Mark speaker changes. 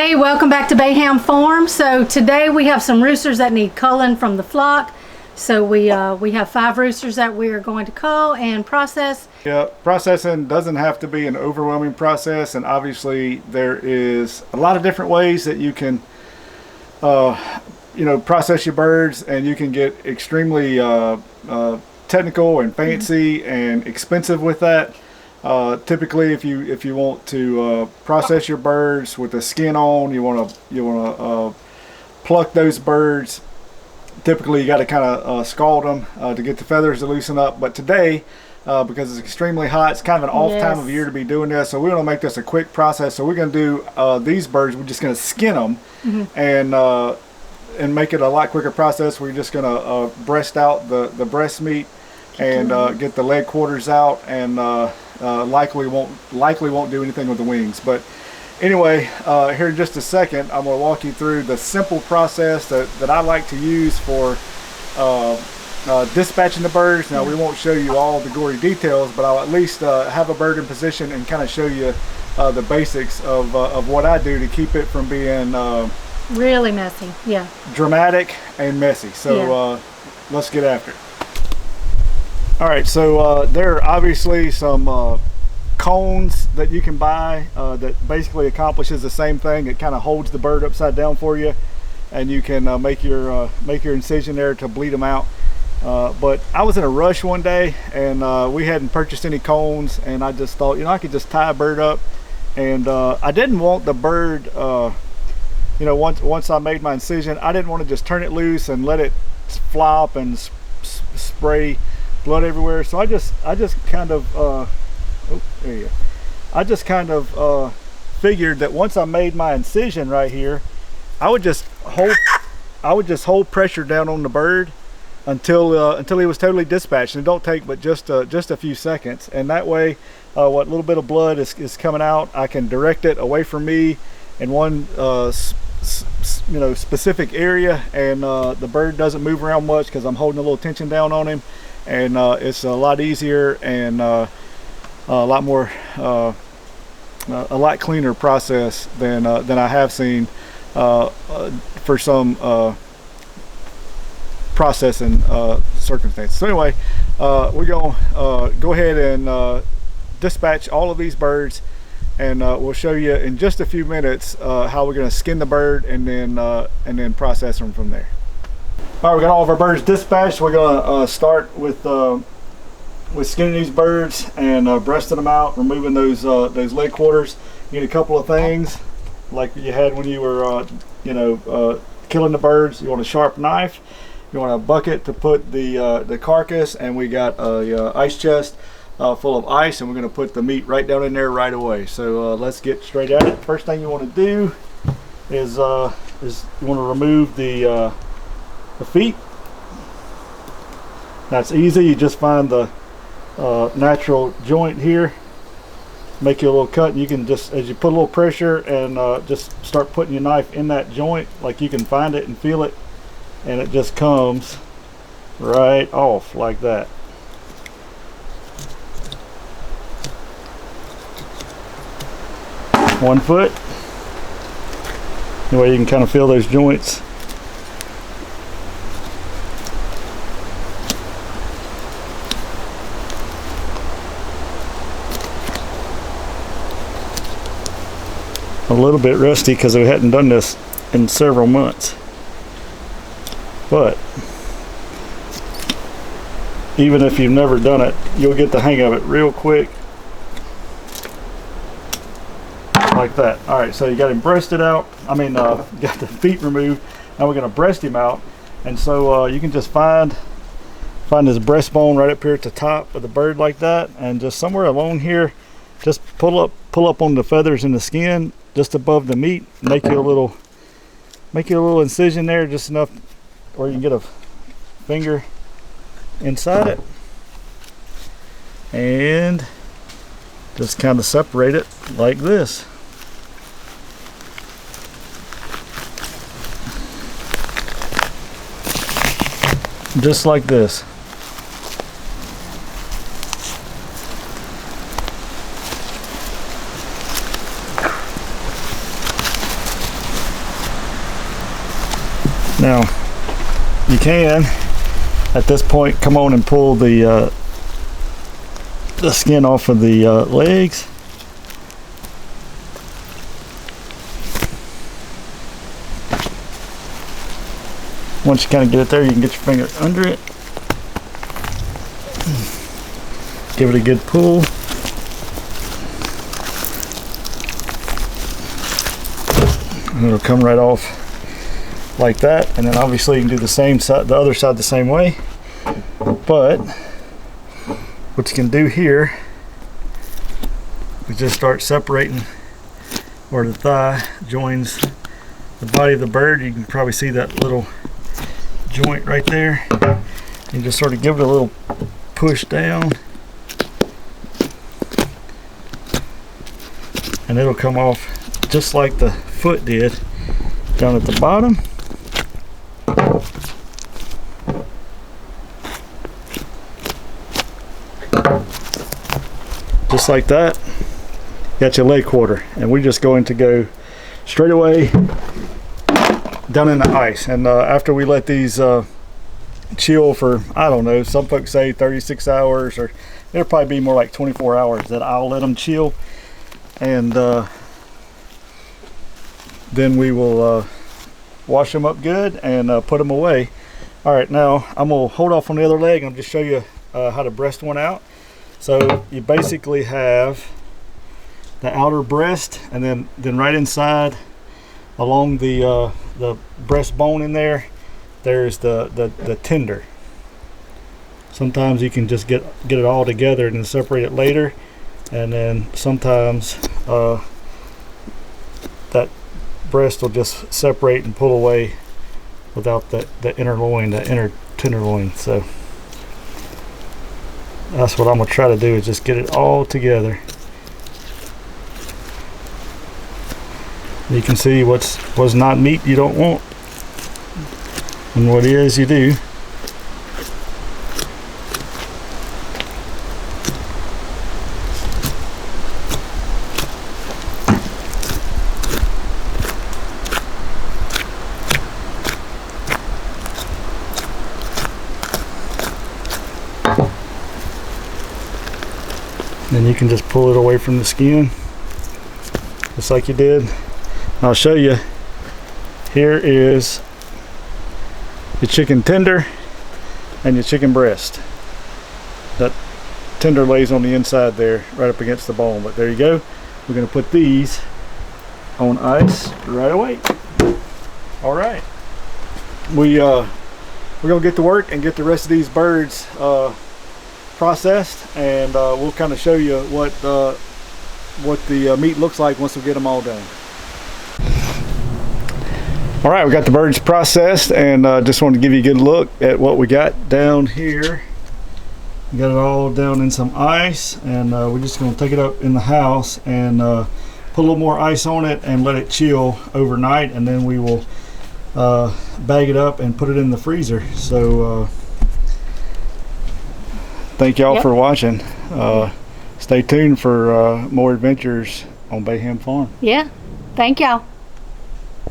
Speaker 1: Hey, welcome back to Bayham Farm. So today we have some roosters that need culling from the flock. So we have 5 roosters that we are going to cull and process.
Speaker 2: Yeah, processing doesn't have to be an overwhelming process, and obviously there is a lot of different ways that you can process your birds, and you can get extremely technical and fancy and expensive with that. Typically, if you want to process your birds with the skin on, you want to pluck those birds. Typically, you got to kind of scald them to get the feathers to loosen up. But today, because it's extremely hot, it's kind of an off time of year to be doing this. So we're going to make this a quick process. So we're going to do these birds. We're just going to skin them and make it a lot quicker process. We're just going to breast out the breast meat and get the leg quarters out, and likely won't do anything with the wings. But anyway, here in just a second, I'm going to walk you through the simple process that I like to use for dispatching the birds. Now, we won't show you all the gory details, but I'll at least have a bird in position and kind of show you the basics of what I do to keep it from being
Speaker 1: really messy,
Speaker 2: dramatic and messy. So let's get after it. All right, so there are obviously some cones that you can buy that basically accomplishes the same thing. It kind of holds the bird upside down for you, and you can make your incision there to bleed them out. But I was in a rush one day, and we hadn't purchased any cones, and I just thought, I could just tie a bird up, and I didn't want the bird, once I made my incision, I didn't want to just turn it loose and let it flop and spray blood everywhere. So I just kind of figured that once I made my incision right here, I would just hold pressure down on the bird until he was totally dispatched. And it don't take but just a few seconds, and that way what little bit of blood is coming out, I can direct it away from me in one specific area, and the bird doesn't move around much because I'm holding a little tension down on him. And it's a lot easier and a lot cleaner process than I have seen for some processing circumstances. So anyway, we're going to go ahead and dispatch all of these birds, and we'll show you in just a few minutes how we're going to skin the bird and then process them from there. All right, we got all of our birds dispatched. We're going to start with skinning these birds and breasting them out, removing those leg quarters. You need a couple of things like you had when you were killing the birds. You want a sharp knife, you want a bucket to put the carcass, and we got a ice chest full of ice, and we're going to put the meat right down in there right away. So let's get straight at it. First thing you want to do is you want to remove the feet. That's easy. You just find the natural joint here, make you a little cut, and you can just, as you put a little pressure and just start putting your knife in that joint, like you can find it and feel it, and it just comes right off like that. One foot. That way you can kind of feel those joints. A little bit rusty because we hadn't done this in several months, but even if you've never done it, you'll get the hang of it real quick, like that. All right, so you got him breasted out, got the feet removed. Now we're going to breast him out, and so you can just find this breastbone right up here at the top of the bird like that, and just somewhere along here, just pull up on the feathers in the skin just above the meat, make you a little incision there, just enough where you can get a finger inside it, and just kind of separate it like this. Just like this. Now, you can, at this point, come on and pull the skin off of the legs. Once you kind of get it there, you can get your finger under it. Give it a good pull. And it'll come right off like that. And then obviously you can do the same side, the other side the same way. But what you can do here is just start separating where the thigh joins the body of the bird. You can probably see that little joint right there. You just sort of give it a little push down, and it'll come off just like the foot did down at the bottom. Just like that. Got your leg quarter, and we're just going to go straight away down in the ice. And after we let these chill for, I don't know, some folks say 36 hours, or it'll probably be more like 24 hours that I'll let them chill. And then we will wash them up good and put them away. All right, now I'm gonna hold off on the other leg and I'll just show you how to breast one out. So you basically have the outer breast, and then right inside along the breastbone in there, there's the tender. Sometimes you can just get it all together and then separate it later, and then sometimes that breast will just separate and pull away without the inner loin, the inner tenderloin. So that's what I'm gonna try to do, is just get it all together. You can see what's not meat you don't want, and what is you do. Then you can just pull it away from the skin, just like you did. I'll show you. Here is your chicken tender and your chicken breast. That tender lays on the inside there, right up against the bone. But there you go. We're going to put these on ice right away. All right. We're going to get to work and get the rest of these birds processed, and we'll kind of show you what the meat looks like once we get them all done. All right, we got the birds processed, and just wanted to give you a good look at what we got down here. We got it all down in some ice, and we're just going to take it up in the house and put a little more ice on it and let it chill overnight, and then we will bag it up and put it in the freezer. So thank y'all for watching. Stay tuned for more adventures on Bayham Farm.
Speaker 1: Yeah, thank y'all.